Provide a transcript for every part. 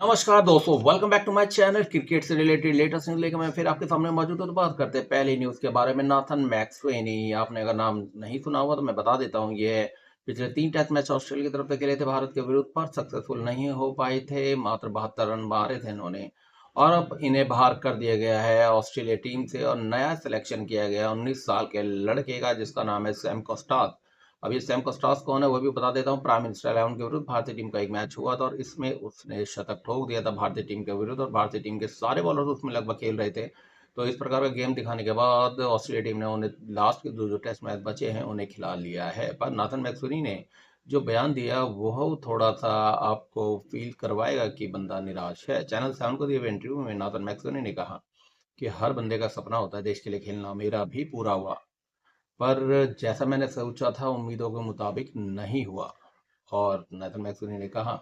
नमस्कार दोस्तों, welcome back to my channel. Cricket से रिलेटेड लेटेस्ट न्यूज़ लेकर मैं फिर आपके सामने मौजूद हूं। तो बात करते हैं पहली न्यूज़ के बारे में। नाथन मैक्सवेनी, आपने अगर नाम नहीं सुना हुआ तो मैं बता देता हूं। ये पिछले 3 टेस्ट मैच ऑस्ट्रेलिया की तरफ से खेले थे भारत के विरुद्ध, पर सक्सेसफुल नहीं हो पाए थे। मात्र 72 रन मारे थे इन्होंने और अब इन्हें बाहर कर दिया गया है ऑस्ट्रेलिया टीम से और नया सिलेक्शन किया गया 19 साल के लड़के का, जिसका नाम है सैम कॉस्टास। अब ये सैम कस्टास कौन है वो भी बता देता हूँ। प्राइम मिनिस्टर 11 के विरुद्ध भारतीय टीम का एक मैच हुआ था और इसमें उसने शतक ठोक दिया था भारतीय टीम के विरुद्ध, और भारतीय टीम के सारे बॉलर उसमें लगभग खेल रहे थे। तो इस प्रकार का गेम दिखाने के बाद ऑस्ट्रेलिया टीम ने उन्हें लास्ट के जो टेस्ट मैच बचे हैं उन्हें खिला लिया है। पर नाथन मैक्सवेनी ने जो बयान दिया वो थोड़ा सा आपको फील करवाएगा कि बंदा निराश है। चैनल 7 को दिए हुए इंटरव्यू में नाथन मैक्सवेनी ने कहा कि हर बंदे का सपना होता है देश के लिए खेलना, मेरा भी पूरा हुआ, पर जैसा मैंने सोचा था उम्मीदों के मुताबिक नहीं हुआ। और नेथन मैक्सवेनी ने कहा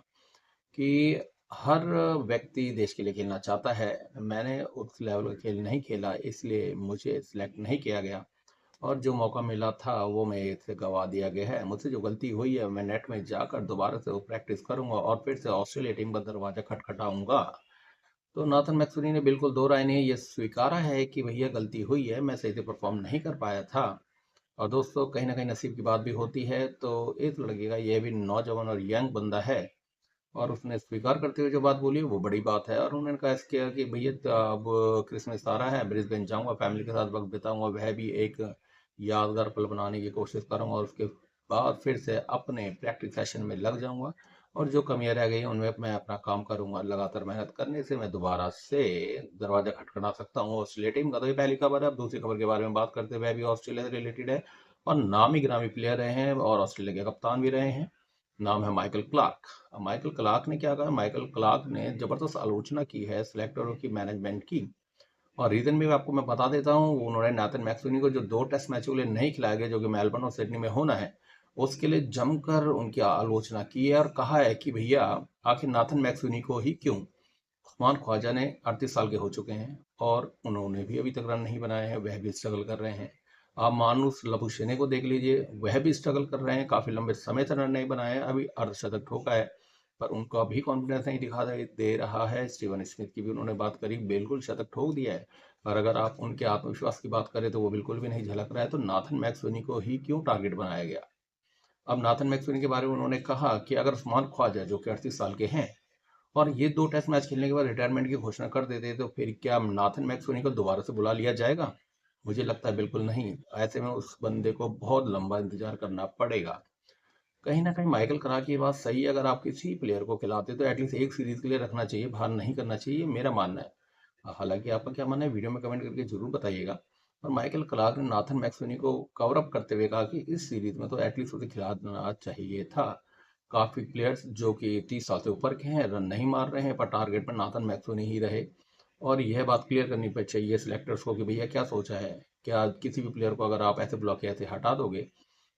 कि हर व्यक्ति देश के लिए खेलना चाहता है। मैंने उस लेवल का खेल नहीं खेला, इसलिए मुझे सिलेक्ट नहीं किया गया और जो मौका मिला था वो मैं इससे गवा दिया गया है। मुझसे जो गलती हुई है मैं नेट में जाकर दोबारा से वो प्रैक्टिस करूंगा और फिर से ऑस्ट्रेलिया टीम का दरवाजा खटखटाऊंगा। तो नाथन मैक्सवेनी ने बिल्कुल दो राय नहीं, ये स्वीकारा है कि भैया गलती हुई है, मैं सही से परफॉर्म नहीं कर पाया था। और दोस्तों कहीं ना कहीं नसीब की बात भी होती है। तो इस लड़के का ये भी नौजवान और यंग बंदा है और उसने स्वीकार करते हुए जो बात बोली वो बड़ी बात है। और उन्होंने कहा किया कि भैया अब क्रिसमस आ रहा है, ब्रिस्बेन जाऊंगा, फैमिली के साथ वक्त बिताऊंगा, वह भी एक यादगार पल बनाने की कोशिश करूंगा और उसके बाद फिर से अपने प्रैक्टिस सेशन में लग जाऊंगा और जो कमियां रह गई उनमें मैं अपना काम करूंगा। लगातार मेहनत करने से मैं दोबारा से दरवाजा खटखटा सकता हूँ ऑस्ट्रेलिया टीम का। तो ये पहली खबर है। अब दूसरी खबर के बारे में बात करते हुए भी ऑस्ट्रेलिया से रिलेटेड है और नामी गिरामी प्लेयर रहे हैं और ऑस्ट्रेलिया के कप्तान भी रहे हैं। नाम है माइकल क्लार्क। अब माइकल क्लार्क ने क्या कहा? माइकल क्लार्क ने जबरदस्त आलोचना की है सिलेक्टरों की, मैनेजमेंट की। और रीजन भी आपको मैं बता देता हूँ। उन्होंने नाथन मैक्सवेनी को जो 2 टेस्ट मैच के लिए नहीं खिलाया गया, जो कि मेलबर्न और सिडनी में होना है, उसके लिए जमकर उनकी आलोचना की है और कहा है कि भैया आखिर नाथन मैक्सवेनी को ही क्यों? उस्मान ख्वाजा ने 38 साल के हो चुके हैं और उन्होंने भी अभी तक रन नहीं बनाए हैं, वह भी स्ट्रगल कर रहे हैं। आप मानुस लबुशेने को देख लीजिए, वह भी स्ट्रगल कर रहे हैं, काफी लंबे समय से रन नहीं बनाए हैं, अभी अर्धशतक ठोका है, पर उनका भी कॉन्फिडेंस नहीं दिखा दे रहा है। स्टीवन स्मिथ की भी उन्होंने बात करी, बिल्कुल शतक ठोक दिया है, पर अगर आप उनके आत्मविश्वास की बात करें तो वो बिल्कुल भी नहीं झलक रहा है। तो नाथन मैक्सवेनी को ही क्यों टारगेट बनाया गया? अब नाथन मैक्सवेनी के बारे में उन्होंने कहा कि अगर उस्मान ख्वाजा जो कि 38 साल के हैं और ये 2 टेस्ट मैच खेलने के बाद रिटायरमेंट की घोषणा कर देते तो फिर क्या नाथन मैक्सवेनी को दोबारा से बुला लिया जाएगा? मुझे लगता है बिल्कुल नहीं। ऐसे में उस बंदे को बहुत लंबा इंतजार करना पड़ेगा। कहीं ना कहीं माइकल क्लार्क की बात सही है। अगर आप किसी प्लेयर को खिलाते तो एटलीस्ट एक सीरीज के लिए रखना चाहिए, बाहर नहीं करना चाहिए, मेरा मानना है। हालांकि आपका क्या मानना है वीडियो में कमेंट करके जरूर बताइएगा। और माइकल क्लार्क ने नाथन मैक्सवेनी को कवर अप करते हुए कहा कि इस सीरीज में तो एटलीस्ट उसे खिलाना चाहिए था। काफी प्लेयर्स जो कि 30 साल से ऊपर के हैं रन नहीं मार रहे हैं, पर टारगेट पर नाथन मैक्सवेनी ही रहे। और यह बात क्लियर करनी पे चाहिए सिलेक्टर्स को कि भैया क्या सोचा है। क्या किसी भी प्लेयर को अगर आप ऐसे ब्लॉक के ऐसे हटा दोगे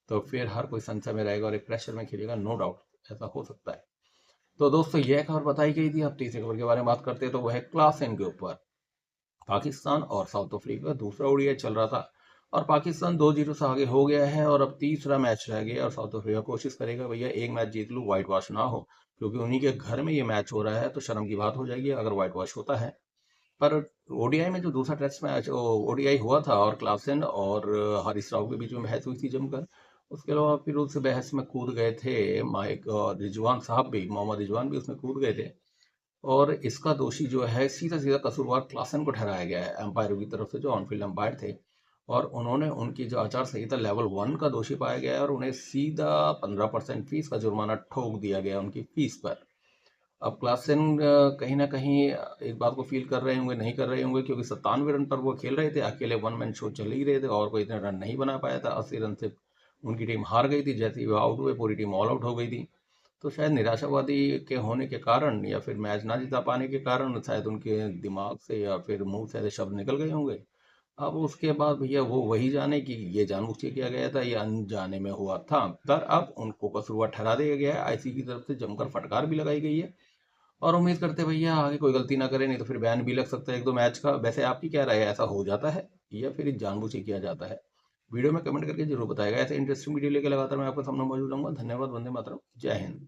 तो फिर हर कोई संशय में रहेगा और एक प्रेशर में खेलेगा, नो डाउट ऐसा हो सकता है। तो दोस्तों यह खबर बताई गई थी। अब तीसरी खबर के बारे में बात करते हैं तो वह है क्लास एन के ऊपर। पाकिस्तान और साउथ अफ्रीका का दूसरा ओडीआई चल रहा था और पाकिस्तान 2-0 से आगे हो गया है और अब तीसरा मैच रह गया और साउथ अफ्रीका कोशिश करेगा भैया एक मैच जीत लूँ, व्हाइट वॉश ना हो, क्योंकि उन्हीं के घर में ये मैच हो रहा है तो शर्म की बात हो जाएगी अगर व्हाइट वॉश होता है। पर ओडीआई में जो दूसरा टेस्ट मैच ओडीआई हुआ था और क्लासन और हारिस राव के बीच में बहस हुई थी जमकर, उसके अलावा फिर उस बहस में कूद गए थे माइक और रिजवान साहब भी, मोहम्मद रिजवान भी उसमें कूद गए थे। और इसका दोषी जो है सीधा सीधा कसूरवार क्लासन को ठहराया गया है एम्पायरों की तरफ से, जो ऑन फील्ड एम्पायर थे। और उन्होंने उनकी जो आचार संहिता लेवल 1 का दोषी पाया गया है और उन्हें सीधा 15% फीस का जुर्माना ठोक दिया गया उनकी फीस पर। अब क्लासन कहीं ना कहीं इस बात को फील कर रहे होंगे, नहीं कर रहे होंगे, क्योंकि 97 रन पर वो खेल रहे थे, अकेले वन मैन शो चल ही रहे थे और कोई इतने रन नहीं बना पाया था। 80 रन से उनकी टीम हार गई थी। जैसे ही वो आउट हुए पूरी टीम ऑल आउट हो गई थी। तो शायद निराशावादी के होने के कारण या फिर मैच ना जिता पाने के कारण शायद उनके दिमाग से या फिर मुंह से ऐसे शब्द निकल गए होंगे। अब उसके बाद भैया वो वही जाने कि ये जानबूझ के किया गया था या अनजाने में हुआ था, पर अब उनको कसूरवार ठहरा दिया गया है। आईसीसी की तरफ से जमकर फटकार भी लगाई गई है और उम्मीद करते हैं भैया आगे कोई गलती ना करे, नहीं तो फिर बैन भी लग सकता है 1-2 मैच का। वैसे आपकी क्या राय है, ऐसा हो जाता है या फिर जानबूझ के किया जाता है? वीडियो में कमेंट करके जरूर बताएगा। ऐसे इंटरेस्टिंग वीडियो लेकर लगातार मैं आपके सामने मौजूद रहूंगा। धन्यवाद। वंदे मातरम। जय हिंद।